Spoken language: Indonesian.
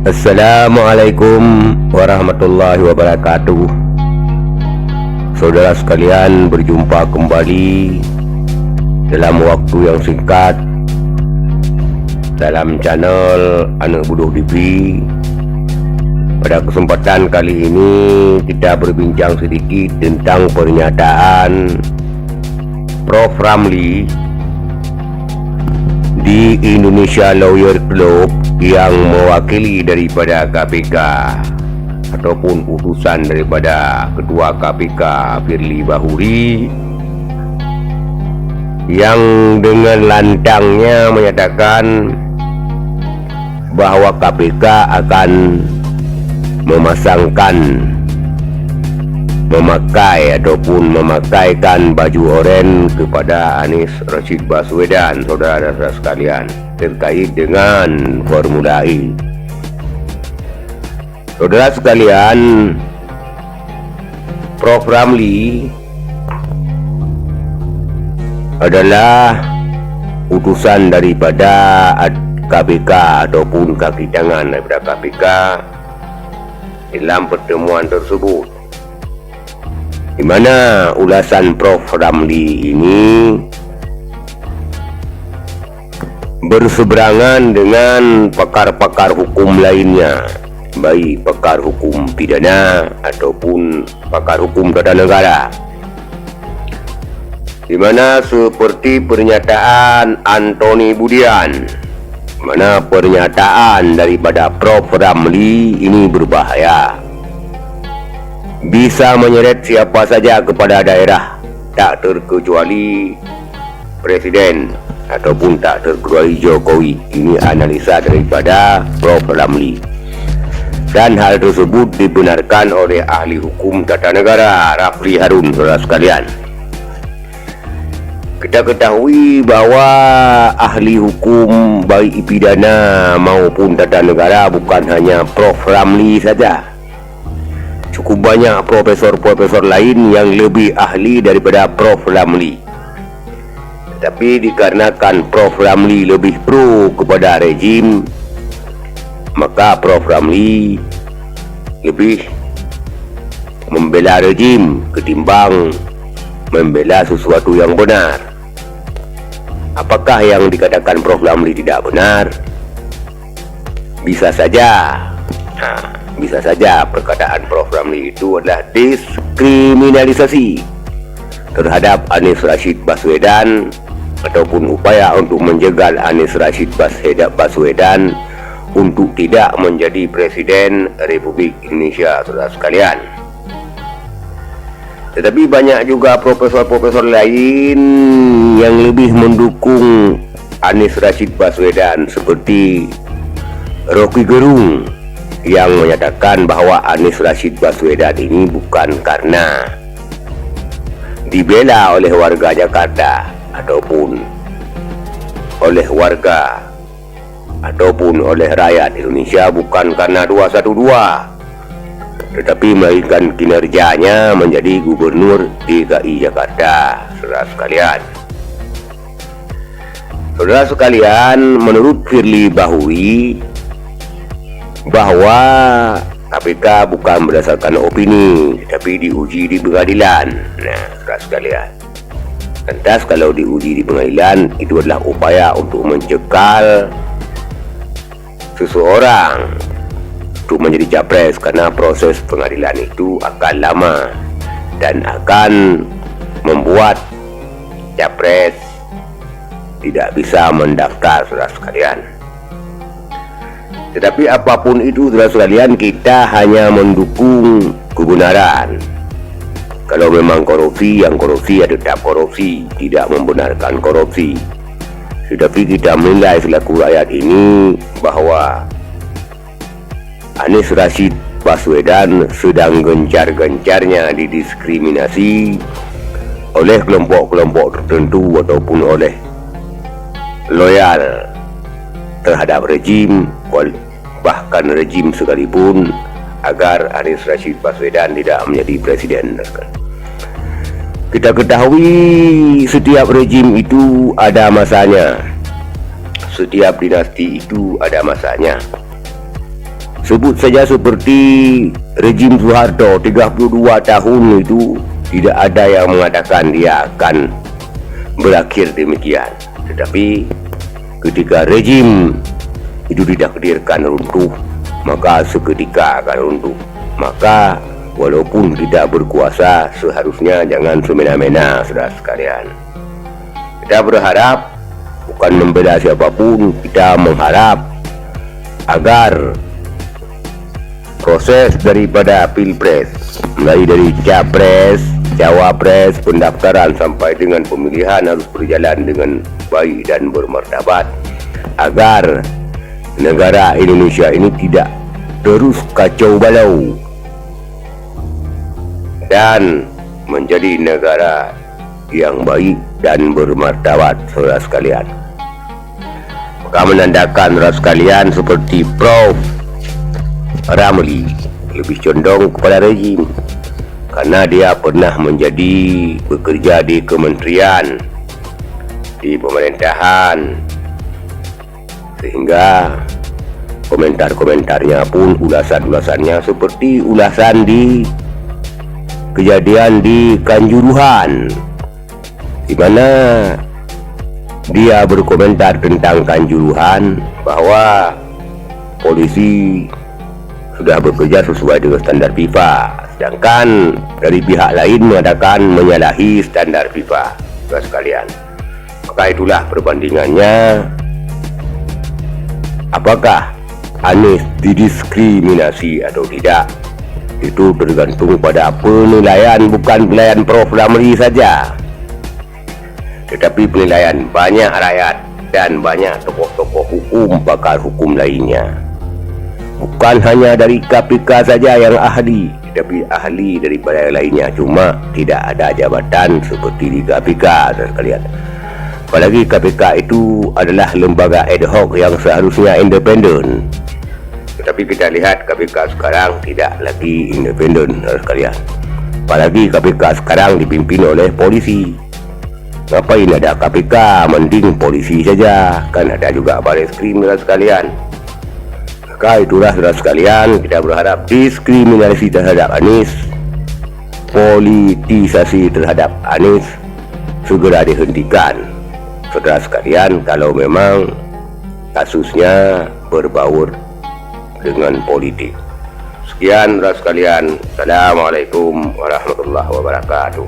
Assalamualaikum warahmatullahi wabarakatuh. Saudara sekalian, berjumpa kembali dalam waktu yang singkat dalam channel Anak Buduh TV. Pada kesempatan kali ini kita berbincang sedikit tentang pernyataan Prof. Ramli di Indonesia Lawyer Club yang mewakili daripada KPK ataupun utusan daripada Ketua KPK Firly Bahuri, yang dengan lantangnya menyatakan bahwa KPK akan memakaikan baju oranye kepada Anies Rashid Baswedan, saudara-saudara sekalian, terkait dengan Formula E. Saudara sekalian, Prof. Ramli adalah utusan daripada KPK ataupun kaki tangan daripada KPK dalam pertemuan tersebut, di mana ulasan Prof. Ramli ini berseberangan dengan pakar-pakar hukum lainnya, baik pakar hukum pidana ataupun pakar hukum tata negara, di mana seperti pernyataan Antoni Budian, mana pernyataan daripada Prof. Ramli ini berbahaya, bisa menyeret siapa saja kepada daerah, tak terkecuali Presiden ataupun tak terkecuali Jokowi. Ini analisa daripada Prof. Ramli, dan hal tersebut dibenarkan oleh ahli hukum tata negara Rafli Harun. Saudara sekalian, kita ketahui bahwa ahli hukum baik pidana maupun tata negara bukan hanya Prof. Ramli saja. Cukup banyak profesor-profesor lain yang lebih ahli daripada Prof. Ramli. Tapi dikarenakan Prof. Ramli lebih pro kepada rejim, maka Prof. Ramli lebih membela rejim ketimbang membela sesuatu yang benar. Apakah yang dikatakan Prof. Ramli tidak benar? Bisa saja. Bisa saja perkataan Prof. Ramli itu adalah diskriminalisasi terhadap Anies Rashid Baswedan ataupun upaya untuk menjegal Anies Rashid Baswedan untuk tidak menjadi Presiden Republik Indonesia, saudara sekalian. Tetapi banyak juga profesor-profesor lain yang lebih mendukung Anies Rashid Baswedan, seperti Rocky Gerung, yang menyatakan bahwa Anies Rashid Baswedan ini bukan karena dibela oleh warga Jakarta ataupun oleh warga ataupun oleh rakyat Indonesia, bukan karena 212, tetapi melainkan kinerjanya menjadi gubernur DKI Jakarta, saudara sekalian. Saudara sekalian, menurut Firly Bahuri bahwa KPK bukan berdasarkan opini, tapi diuji di pengadilan. Nah, saudara sekalian, lantas kalau diuji di pengadilan, itu adalah upaya untuk mencekal seseorang untuk menjadi capres, karena proses pengadilan itu akan lama dan akan membuat capres tidak bisa mendaftar, saudara sekalian. Tetapi apapun itu, saudara sekalian, kita hanya mendukung kebenaran. Kalau memang korupsi, yang korupsi ya tetap korupsi, tidak membenarkan korupsi. Tetapi kita menilai selaku rakyat ini bahwa Anies Rashid Baswedan sedang gencar-gencarnya didiskriminasi oleh kelompok-kelompok tertentu ataupun oleh loyal terhadap rejim, bahkan rejim sekalipun agar Anies Rashid Baswedan tidak menjadi presiden. Kita ketahui setiap rejim itu ada masanya, setiap dinasti itu ada masanya. Sebut saja seperti rejim Soeharto 32 tahun itu, tidak ada yang mengatakan dia akan berakhir demikian. Tetapi ketika rejim itu ditakdirkan runtuh, maka seketika akan runtuh. Maka walaupun kita berkuasa, seharusnya jangan semena-mena, saudara sekalian. Kita berharap, bukan membela siapapun, kita mengharap agar proses daripada pilpres, mulai dari capres, cawapres, pendaftaran sampai dengan pemilihan harus berjalan dengan baik dan bermartabat, agar negara Indonesia ini tidak terus kacau balau dan menjadi negara yang baik dan bermartabat, saudara sekalian. Maka menandakan, saudara sekalian, seperti Prof. Ramli lebih condong kepada rejim karena dia pernah bekerja di kementerian, di pemerintahan, sehingga komentar-komentarnya pun, ulasan-ulasannya seperti ulasan di kejadian di Kanjuruhan, di mana dia berkomentar tentang Kanjuruhan bahwa polisi sudah bekerja sesuai dengan standar FIFA, sedangkan dari pihak lain mengatakan menyalahi standar FIFA, saudara sekalian. Maka itulah perbandingannya. Apakah Anies didiskriminasi atau tidak, itu tergantung pada penilaian, bukan penilaian Prof. Ramli saja, tetapi penilaian banyak rakyat dan banyak tokoh-tokoh hukum, pakar hukum lainnya. Bukan hanya dari KPK saja yang ahli, tetapi ahli daripada yang lainnya, cuma tidak ada jabatan seperti di KPK, saudara sekalian. Apalagi KPK itu adalah lembaga ad hoc yang seharusnya independen. Tetapi kita lihat KPK sekarang tidak lagi independen, saudara sekalian. Apalagi KPK sekarang dipimpin oleh polisi. Ngapain ada KPK, mending polisi saja, kan ada juga Bareskrim, saudara sekalian. Maka itulah, saudara sekalian, kita berharap diskriminasi terhadap Anies, politisasi terhadap Anies segera dihentikan, saudara sekalian, kalau memang kasusnya berbaur dengan politik. Sekian, saudara sekalian. Assalamualaikum warahmatullahi wabarakatuh.